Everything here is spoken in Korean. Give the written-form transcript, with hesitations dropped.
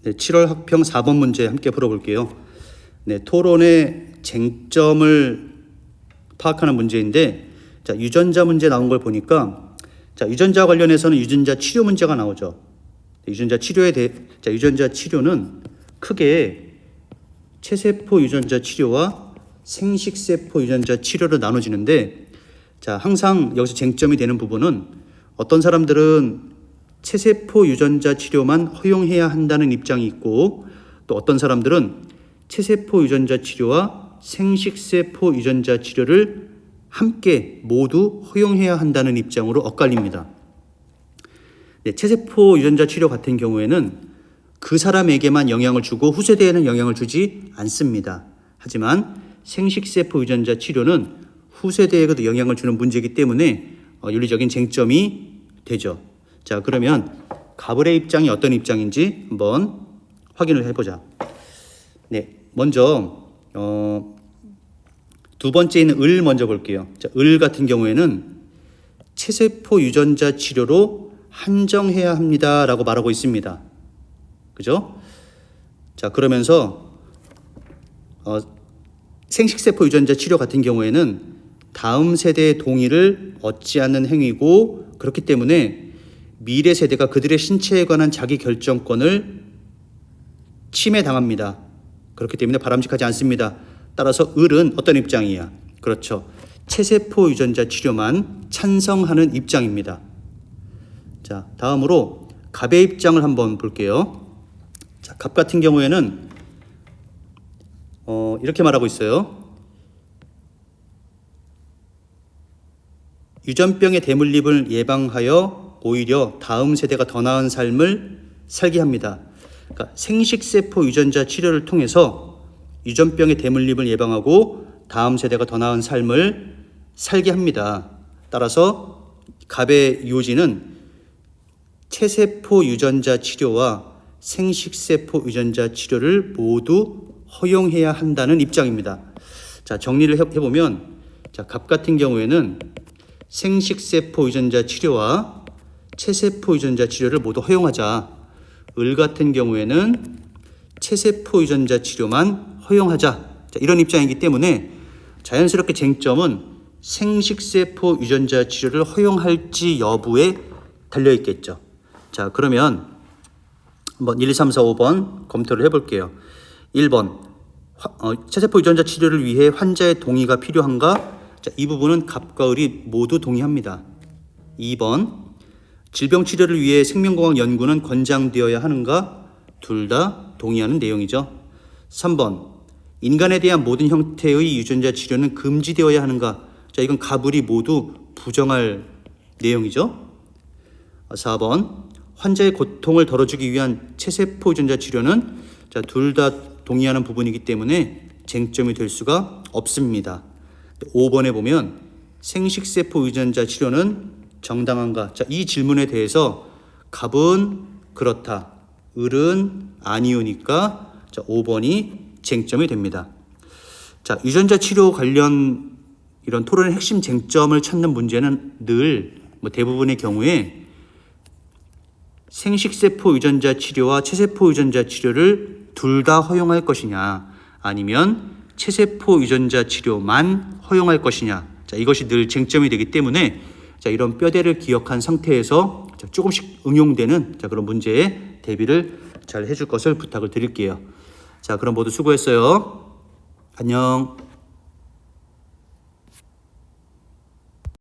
네, 7월 학평 4번 문제 함께 풀어볼게요. 네, 토론의 쟁점을 파악하는 문제인데, 자, 유전자 문제 나온 걸 보니까, 자, 유전자 관련해서는 유전자 치료 문제가 나오죠. 유전자 치료는 크게 체세포 유전자 치료와 생식세포 유전자 치료로 나눠지는데, 자, 항상 여기서 쟁점이 되는 부분은 어떤 사람들은 체세포 유전자 치료만 허용해야 한다는 입장이 있고, 또 어떤 사람들은 체세포 유전자 치료와 생식세포 유전자 치료를 함께 모두 허용해야 한다는 입장으로 엇갈립니다. 네, 체세포 유전자 치료 같은 경우에는 그 사람에게만 영향을 주고 후세대에는 영향을 주지 않습니다. 하지만 생식세포 유전자 치료는 후세대에도 영향을 주는 문제이기 때문에 윤리적인 쟁점이 되죠. 자, 그러면 가불의 입장이 어떤 입장인지 한번 확인을 해보자. 네, 먼저 두 번째 있는 을 먼저 볼게요. 자, 을 같은 경우에는 체세포 유전자 치료로 한정해야 합니다라고 말하고 있습니다. 그죠? 자, 그러면서 생식세포 유전자 치료 같은 경우에는 다음 세대의 동의를 얻지 않는 행위고, 그렇기 때문에 미래 세대가 그들의 신체에 관한 자기 결정권을 침해당합니다. 그렇기 때문에 바람직하지 않습니다. 따라서 을은 어떤 입장이야? 그렇죠. 체세포 유전자 치료만 찬성하는 입장입니다. 자, 다음으로 갑의 입장을 한번 볼게요. 자, 갑 같은 경우에는 이렇게 말하고 있어요. 유전병의 대물림을 예방하여 오히려 다음 세대가 더 나은 삶을 살게 합니다. 그러니까 생식세포 유전자 치료를 통해서 유전병의 대물림을 예방하고 다음 세대가 더 나은 삶을 살게 합니다. 따라서 갑의 요지는 체세포 유전자 치료와 생식세포 유전자 치료를 모두 허용해야 한다는 입장입니다. 자, 정리를 해보면, 자, 갑 같은 경우에는 생식세포 유전자 치료와 체세포 유전자 치료를 모두 허용하자. 을 같은 경우에는 체세포 유전자 치료만 허용하자. 자, 이런 입장이기 때문에 자연스럽게 쟁점은 생식세포 유전자 치료를 허용할지 여부에 달려 있겠죠. 자, 그러면 한번 1, 2, 3, 4, 5번 검토를 해볼게요. 1번, 체세포 유전자 치료를 위해 환자의 동의가 필요한가? 자, 이 부분은 갑과 을이 모두 동의합니다. 2번, 질병 치료를 위해 생명공학 연구는 권장되어야 하는가? 둘 다 동의하는 내용이죠. 3번, 인간에 대한 모든 형태의 유전자 치료는 금지되어야 하는가? 자, 이건 갑을이 모두 부정할 내용이죠. 4번, 환자의 고통을 덜어주기 위한 체세포 유전자 치료는, 자, 둘 다 동의하는 부분이기 때문에 쟁점이 될 수가 없습니다. 5번에 보면 생식세포 유전자 치료는 정당한가? 자, 이 질문에 대해서 갑은 그렇다, 을은 아니오니까, 자, 5번이 쟁점이 됩니다. 자, 유전자 치료 관련 이런 토론의 핵심 쟁점을 찾는 문제는 늘 대부분의 경우에 생식세포 유전자 치료와 체세포 유전자 치료를 둘 다 허용할 것이냐, 아니면 체세포 유전자 치료만 허용할 것이냐. 자, 이것이 늘 쟁점이 되기 때문에, 자, 이런 뼈대를 기억한 상태에서 조금씩 응용되는, 자, 그런 문제에 대비를 잘 해줄 것을 부탁을 드릴게요. 자, 그럼 모두 수고했어요. 안녕.